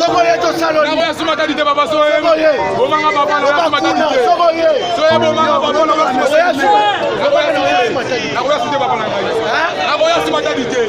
Sokoye to saloni. Nakoya sumata dite papa soye. Bomanga papa na sumata dite. Sokoye. Soye bomanga papa na sumata dite. Nakoya sumata papa na ngai. Nakoya sumata dite.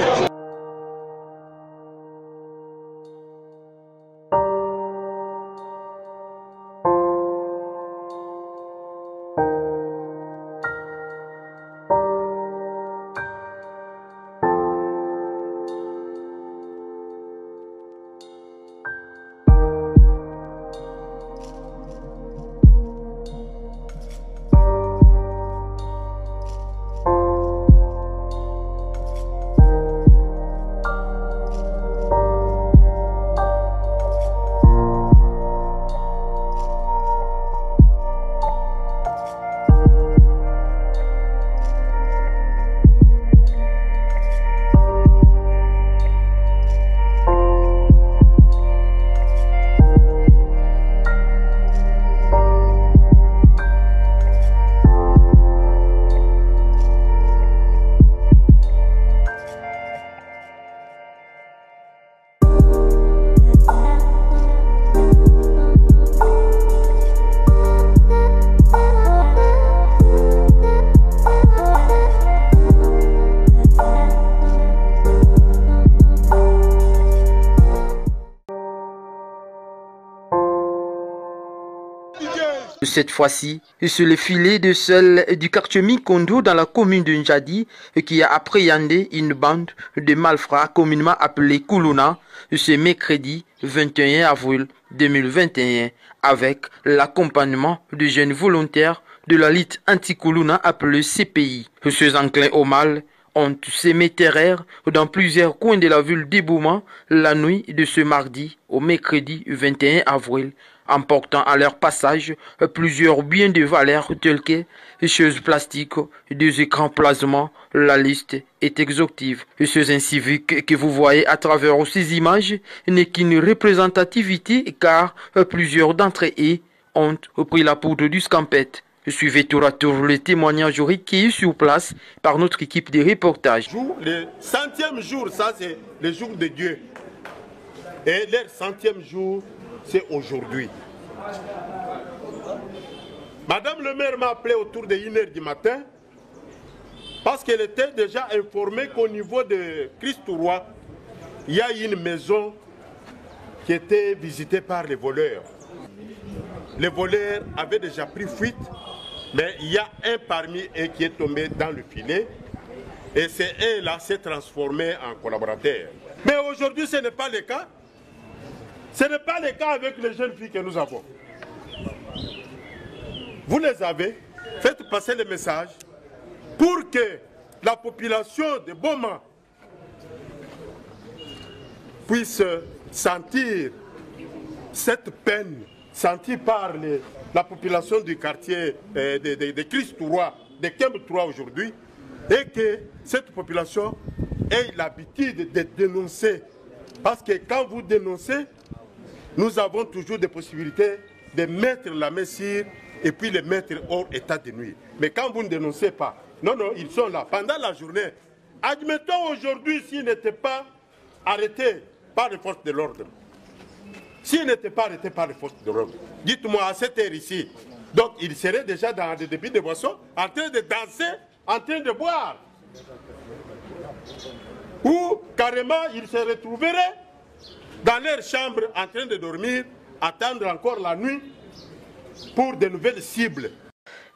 Cette fois-ci, sur le filet de sel du quartier Mikondo dans la commune de Njadi, qui a appréhendé une bande de malfrats communément appelée Kuluna ce mercredi 21 avril 2021 avec l'accompagnement de jeunes volontaires de la lutte anti-Kuluna appelée CPI. Ces enclins au mal ont sémé terreur dans plusieurs coins de la ville d'Ebouma la nuit de ce mardi au mercredi 21 avril, emportant à leur passage plusieurs biens de valeur tels que choses plastiques, des écrans plasma. La liste est exhaustive. Ces inciviques que vous voyez à travers ces images n'est qu'une représentativité car plusieurs d'entre eux ont pris la poudre du scampette. Suivez tour à tour les témoignages recueillis sur place par notre équipe de reportage. Le 100e jour, ça c'est le jour de Dieu. Et leur 100e jour, c'est aujourd'hui. Madame le maire m'a appelé autour de 1h du matin parce qu'elle était déjà informée qu'au niveau de Christ-Roi, il y a une maison qui était visitée par les voleurs. Les voleurs avaient déjà pris fuite, mais il y a un parmi eux qui est tombé dans le filet et c'est eux-là s'est transformé en collaborateur. Mais aujourd'hui, ce n'est pas le cas. Ce n'est pas le cas avec les jeunes filles que nous avons. Vous les avez, faites passer le message pour que la population de Boma puisse sentir cette peine sentie par la population du quartier de Christ-Roi, de Kembe-3 aujourd'hui, et que cette population ait l'habitude de dénoncer. Parce que quand vous dénoncez, nous avons toujours des possibilités de mettre la main sur et puis les mettre hors état de nuire. Mais quand vous ne dénoncez pas, non, non, ils sont là pendant la journée. Admettons aujourd'hui s'ils n'étaient pas arrêtés par les forces de l'ordre. S'ils n'étaient pas arrêtés par les forces de l'ordre, dites-moi à cette heure ici, donc ils seraient déjà dans des débits de boissons, en train de danser, en train de boire. Ou carrément ils se retrouveraient dans leur chambre en train de dormir, attendre encore la nuit pour de nouvelles cibles.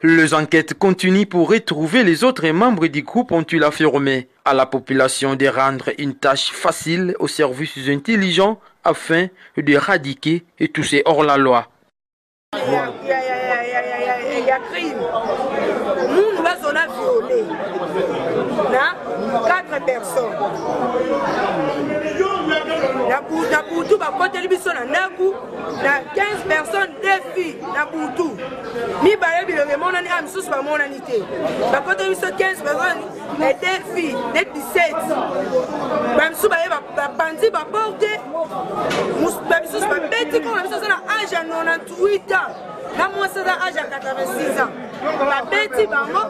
Les enquêtes continuent pour retrouver les autres membres du groupe, ont-ils affirmé à la population de rendre une tâche facile aux services intelligents afin d'éradiquer tous ces hors-la-loi. Il y a crime. Nous avons violé 4 personnes. Na Boutou, ba côté biso na Naku, na 15 personnes, 2 filles na Boutou. Mi ba yebi le mona ni am susu ba mona ni te. Ba côté biso 15 personnes et 2 filles, 17. Ba msu ba yeba ba bandi ba porter. Mus ba biso ba beti ko na biso na âge 98 ans. na mwasi aza age ya 86 ans babeti bango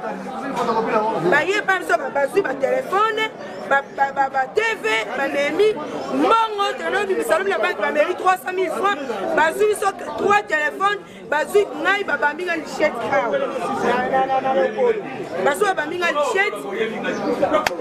baye pa biso bazwi batelefone batv bamemi mbongo tenobimisa lobi na banke bameri 300 000 francs bazwi biso 3 telefone bazwi ngai babambinga lichete awa na lokolo baso babambinga lichete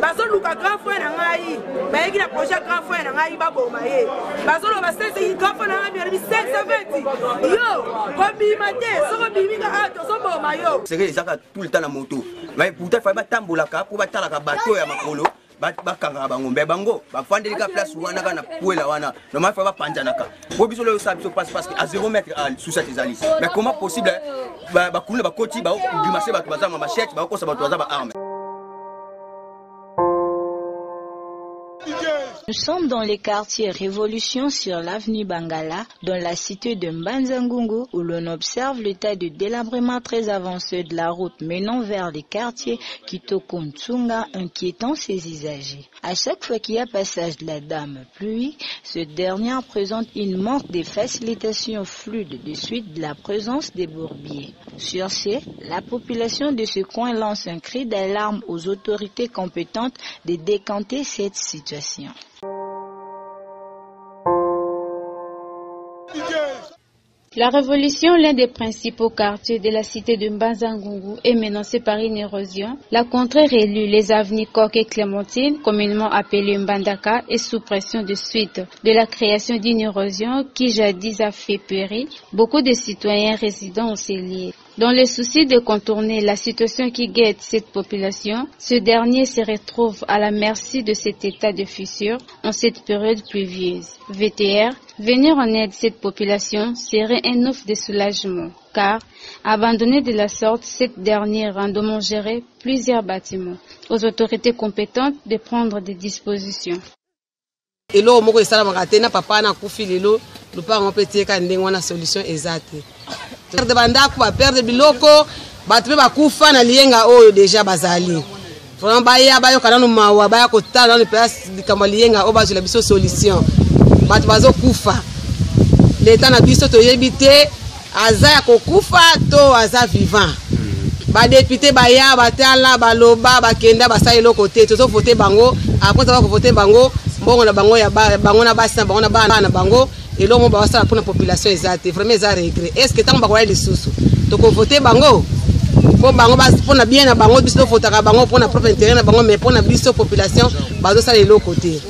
bazoluka grand frère na ngai bayeki na projet grand frère na ngai baboma ye bazoloba sese grand frère na ngai bielebi 520 yo kobima te soko biminga a tozoboma yo seke ezaka tout le temps na moto mais pourtant fa batambolaka po batalaka bato ya makolo bakanga bango mbe bango bafandelika place wana kana puela wana normal fa bapanjanaka po biso le sabiso passe parce que à 0 mètre sous cette zali mais comment possible bakulu bakoti ba dimasé bato bazama machette bakosa bato bazaba arme. Nous sommes dans les quartiers Révolution sur l'avenue Bangala, dans la cité de Mbanza-Ngungu, où l'on observe l'état de délabrement très avancé de la route menant vers les quartiers Kitoko-Ntsunga, inquiétant ses usagers. À chaque fois qu'il y a passage de la dame pluie, ce dernier présente une manque de facilitation fluide de suite de la présence des bourbiers. Sur ce, la population de ce coin lance un cri d'alarme aux autorités compétentes de décanter cette situation. La Révolution, l'un des principaux quartiers de la cité de Mbanza-Ngungu, est menacée par une érosion. La contrée élue, les avenues Coq et Clémentine, communément appelées Mbandaka, est sous pression de suite de la création d'une érosion qui jadis a fait périr beaucoup de citoyens résidents au Célier. Dans le souci de contourner la situation qui guette cette population, ce dernier se retrouve à la merci de cet état de fissure en cette période pluvieuse. VTR, venir en aide cette population serait un offre de soulagement, car, abandonnée de la sorte, cette dernière rendement gérer plusieurs bâtiments. Aux autorités compétentes de prendre des dispositions. Elo moko esalamaka te na papa na kufi lelo lupango mpe tieka ndenge wana solution ezate perdre bandako ba perdre biloko bato pe bakufa na lienga oyo deja bazali vraiment baya bayokana no mawa baya kotala na place likambo lienga oyo bazela biso solution bato bazokufa leta na biso toyebi te aza ya kokufa to aza vivant badepute baya batala baloba bakenda basala eloko te tozovote bango après ça va voter bango mbongo na bango ya bango na basi na bango na bana na bango elongo ba wasala pour la population ezate vraiment eza regret est-ce que tango bakola lisusu toko voter bango po bango basi pona bien na bango biso votaka bango pona propre intérêt na bango mais pona biso population bazo sala eloko te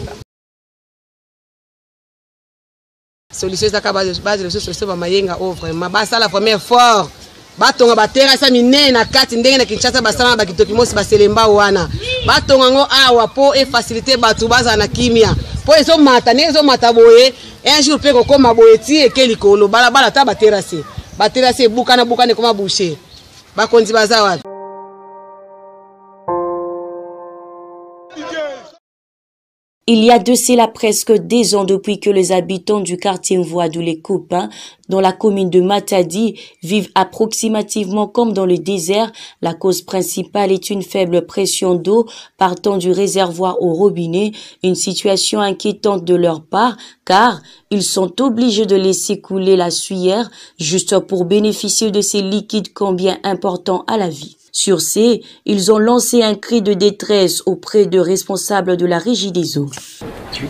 solution ezaka base solution ba mayenga o vraiment basala vraiment fort batonga batera sa mine na kati ndenge na Kinshasa basala bakitoki mosi baselemba wana batonga ngo awa po e faciliter batu baza na kimia po ezo mata boye un jour pe ko koma boye ti ekeli kolo bala bala ta batera se bukana koma boucher bakonzi baza wapi. Il y a de cela presque 10 ans depuis que les habitants du quartier Mvoadou les Copains, dans la commune de Matadi, vivent approximativement comme dans le désert. La cause principale est une faible pression d'eau partant du réservoir au robinet, une situation inquiétante de leur part car ils sont obligés de laisser couler la suyeère juste pour bénéficier de ces liquides combien importants à la vie. Sur ce, ils ont lancé un cri de détresse auprès de responsables de la régie des eaux. C'est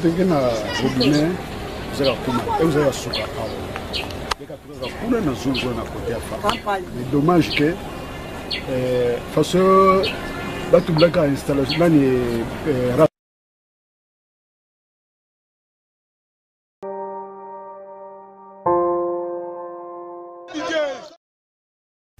dommage que face à l'installation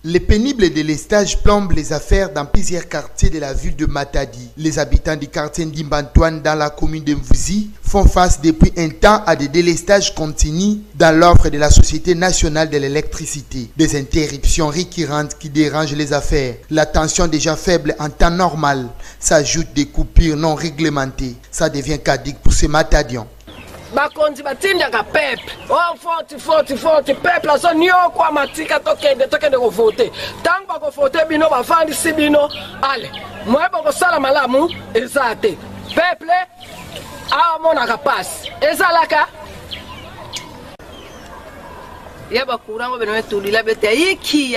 Les pénibles délestages plombent les affaires dans plusieurs quartiers de la ville de Matadi. Les habitants du quartier Ndimbantoine dans la commune de Mvouzi font face depuis un temps à des délestages continus dans l'offre de la Société nationale de l'électricité. Des interruptions récurrentes qui dérangent les affaires. La tension déjà faible en temps normal s'ajoute des coupures non réglementées. Ça devient cadique pour ces Matadiens. Bakonzi batindaka peuple forti peuple aso nyoko amatika tokende ko voter tango bako voter bino bafandi si bino ale moye bako sala malamu ezate peuple a mona ka passe ezalaka ya bakura ngo beno tulila bete ayiki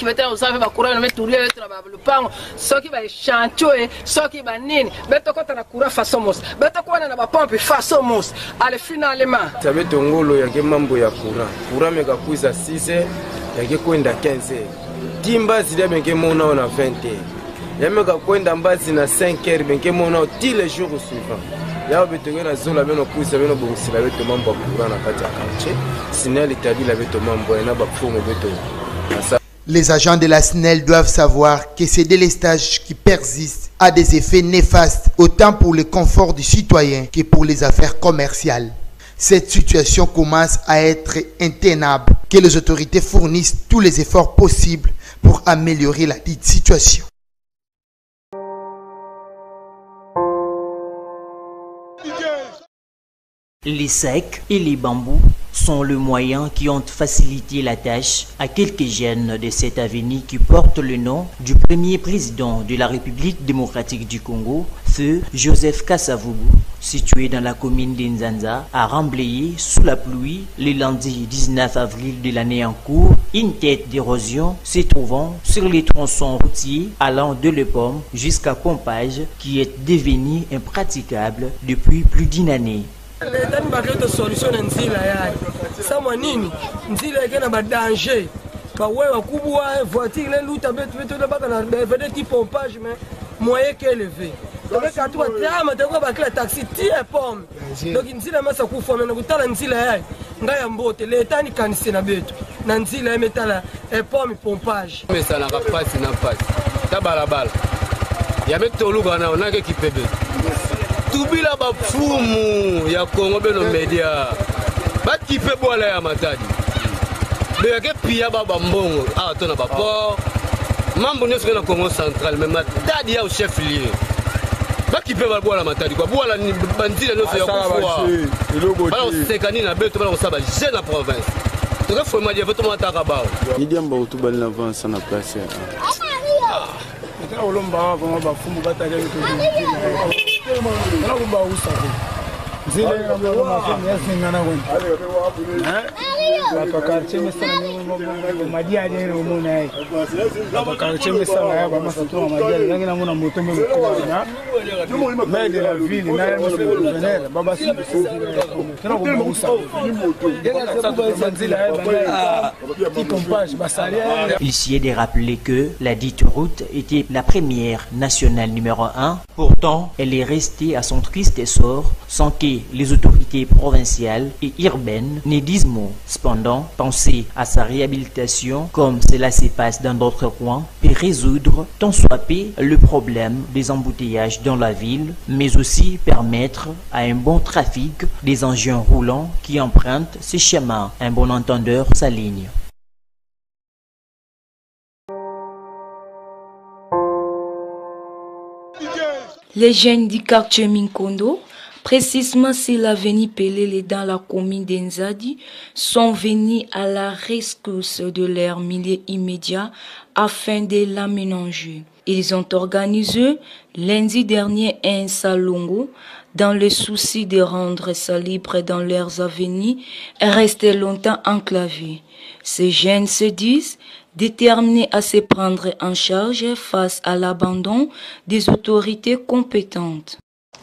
bete usafe bakura no tulila bete na balupango soki ba chanchoe soki ba nini bete kota na kura fasomos bete kwana na ba pompe fasomos ale finalement sabe tongolo yake mambo ya kura meka kuisa 6 yake kwenda 15 timba zile meke mona na 20 yameka kwenda mbazi na 5h meke mona tous les jours suivants. Les agents de la SNEL doivent savoir que ces délestages qui persistent a des effets néfastes autant pour le confort du citoyen que pour les affaires commerciales. Cette situation commence à être intenable, que les autorités fournissent tous les efforts possibles pour améliorer la dite situation. Les sacs et les bambous sont le moyen qui ont facilité la tâche à quelques jeunes de cette avenue qui porte le nom du premier président de la République démocratique du Congo, feu Joseph Kasavubu, situé dans la commune d'Inzanza, a remblayé sous la pluie le lundi 19 avril de l'année en cours une tête d'érosion se trouvant sur les tronçons routiers allant de Le Pomme jusqu'à Pompage qui est devenu impraticable depuis plus d'une année. Leta ni bakileta solution na nzila yayo. Sama nini? Nzila yake na danger. Bawe wakubwa voiture le luta betu na baka na vedete type pompage mais moyen que élevé. Donc quand tu vas mateko bakila taxi tie pomme. Donc nzila masa kufa na kutala nzila yayo. Ngaya mbote leta ni kanise na betu. Na nzila ya metala pomme pompage. Mesa na kapasi na pasi. Tabalabala. Ya betu luga na onake kipebe. Tubila bafumu ya Congo beno media bakipe bola ya Matadi beke pia baba mbongo tona baport mambo nyonso na Congo central mais Matadi ya chef lié bakipe bola Matadi kwa bola ni bandila nyonso ya kufua bala sekani na beto bala osaba je na province toka foi madia veto mataka bao ni diamba utubali na avance na place Quand on va vraiment bafumu bataka vitu vingi. Kana kumba usafi. Zile ngamba mafini yasingana kwenda. Kwa quartier mesana ni madia ile umuna yake. Kwa quartier mesana ya ba masatu madia ngine na muna motombe mkubwa. Mais de la ville na ya gouverneur baba si kana kumba usafi. Il s'y est de rappeler que la dite route était la première nationale numéro 1. Pourtant, elle est restée à son triste sort sans que les autorités provinciales et urbaines ne disent mot. Cependant, penser à sa réhabilitation, comme cela se passe dans d'autres coins, peut résoudre tant soit peu le problème des embouteillages dans la ville, mais aussi permettre à un bon trafic des engins roulants qui empruntent ce chemin. Un bon entendeur s'aligne. Les jeunes du quartier Minkondo, précisément sur l'avenue Pelele dans la commune d'Enzadi, sont venus à la rescousse de leur milieu immédiat afin de l'aménager. Ils ont organisé lundi dernier un salongo dans le souci de rendre ça libre dans leurs avenues et rester longtemps enclavés. Ces jeunes se disent déterminés à se prendre en charge face à l'abandon des autorités compétentes.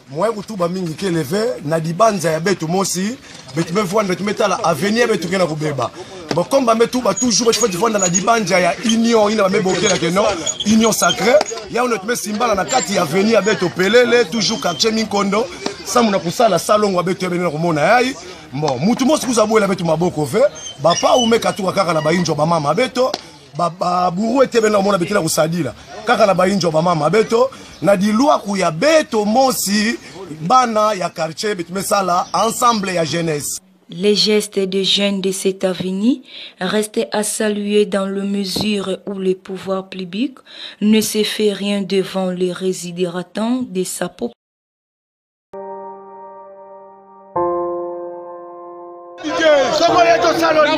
Moi, je suis mingi qui levé, na dibanza ya betu mosi, betu mevuan betu metala avenir betu kena kubeba. Bon comme ba metu ba toujours je peux vendre na dibanza ya union ina ba meboke la keno, union sacrée, ya on te simbala na kati ya avenir betu pelele toujours quartier Minkondo, ça muna kusala salon wa betu bena komona yai. Bon, mutu mosi kuzaboela betu maboko ve, ba pa ou mekatu kaka na ba injo ba mama beto. Baba buru ete bena mona betela kusadila kaka na bainjo ba mama beto na dilwa ku ya beto mosi bana ya quartier betumesala ensemble ya jeunesse. Les gestes des jeunes de cette avenue restaient à saluer dans la mesure où le pouvoir public ne se fait rien devant les résidératants de sa population. Somo yetu saloni.